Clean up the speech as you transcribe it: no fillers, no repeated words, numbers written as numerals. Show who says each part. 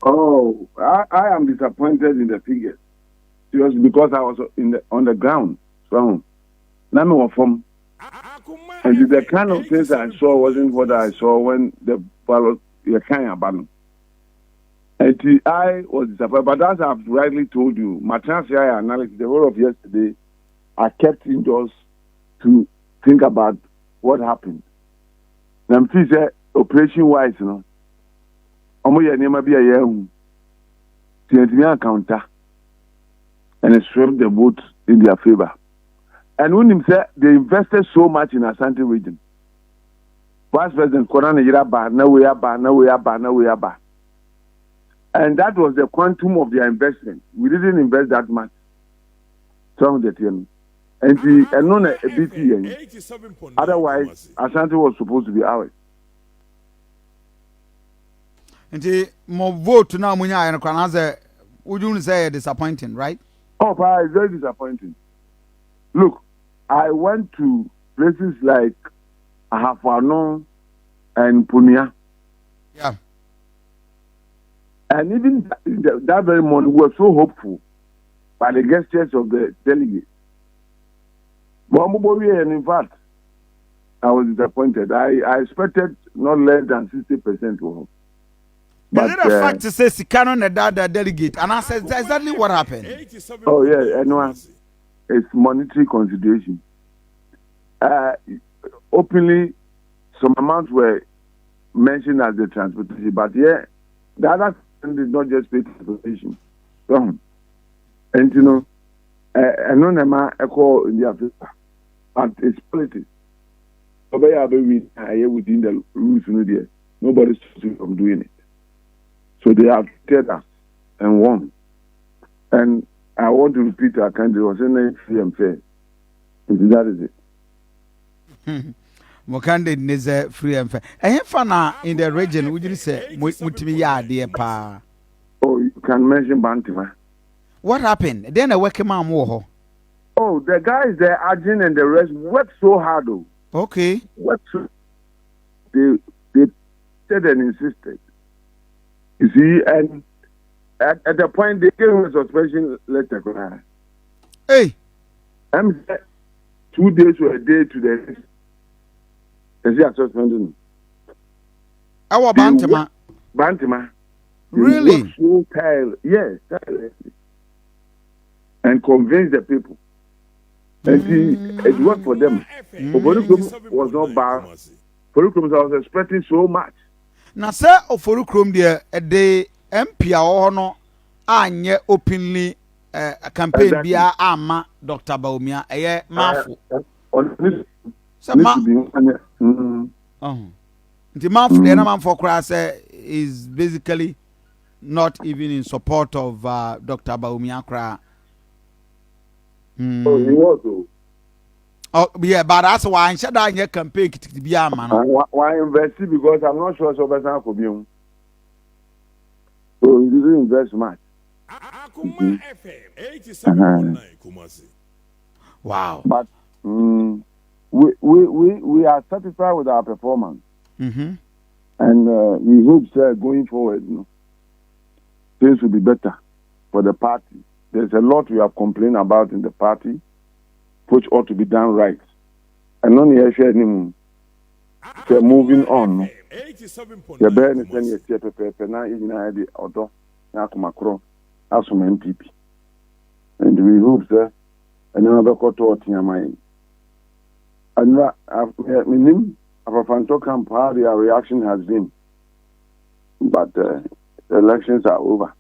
Speaker 1: Oh, I am disappointed in the figures. Just because I was on the ground. So, now me was from, and the kind of things I saw wasn't what I saw when the ballot you kind of ban. And I was disappointed. But as I've rightly told you, my transfer analysis, the whole of yesterday, I kept indoors to think about what happened. And I'm saying, operation wise, you know, I'm going to be a year. To counter and it swept the vote in their favor. And when him said they invested so much in Ashanti region, Vice President Korana Yiraba, Nawe. And that was the quantum of their investment. We didn't invest that much. Some of the team. And known a BT. Otherwise, Ashanti was supposed to be ours.
Speaker 2: And more vote now, Munya and Kwanaze, would you say disappointing, right?
Speaker 1: Oh, but it's very disappointing. Look, I went to places like Ahafano and Punia.
Speaker 2: Yeah.
Speaker 1: And even that very morning, we were so hopeful by the gestures of the delegates. And in fact, I was disappointed. I expected not less than 60% to hope.
Speaker 2: But is it a fact to say Sikano and that delegate? And I said exactly what happened.
Speaker 1: Oh, yeah, and it's monetary consideration. Openly, some amounts were mentioned as the transportation, but yeah, the other did not just pay transportation. So, and you know, I know Nema echo in the Africa, but it's politics. So, within the rules, nobody's from doing it. So they have treated us and won. And I want to repeat our country was saying free and fair. And that is it.
Speaker 2: Mokande is free and fair. And fana in the region, would you say mutimi ya dear pa?
Speaker 1: Oh, you can mention Bantima.
Speaker 2: What happened? Then a working man war.
Speaker 1: Oh, the guys there, Arjun and the rest worked so hard though.
Speaker 2: Okay.
Speaker 1: They said and insisted. You see, and at the point they gave him a suspension letter.
Speaker 2: Hey,
Speaker 1: I'm 2 days or a day to the next. They say I suspended him.
Speaker 2: Our
Speaker 1: Bantima.
Speaker 2: Really?
Speaker 1: So tirelessly. And convince the people. And see, it worked for them. But Forukrum was not bad. Forukrum, I was expecting so much.
Speaker 2: Now, sir, Forukrum, dear, a day, MP or anye openly campaign
Speaker 1: Exactly.
Speaker 2: Bia Ama Dr. Baumia, a mafu.
Speaker 1: So,
Speaker 2: the man for Crass is basically not even in support of Dr. Baumia Kra.
Speaker 1: Oh, he was though.
Speaker 2: Oh, yeah, but that's why I said that your campaign to be a man.
Speaker 1: Why invest? Because I'm not sure so better could be. So he didn't invest much.
Speaker 3: Akoma FM 87.9
Speaker 1: Wow. But we are satisfied with our performance.
Speaker 2: Mm-hmm.
Speaker 1: And we hope going forward, things will be better for the party. There's a lot we have complained about in the party, which ought to be done right. And only I share anymore. So moving on. The bear is when you see a now even the auto, Akoma Crow, as from MPP. And we hope, sir, another quarter of your mind. And meaning, Afanto Camp, how their reaction has been. But the elections are over.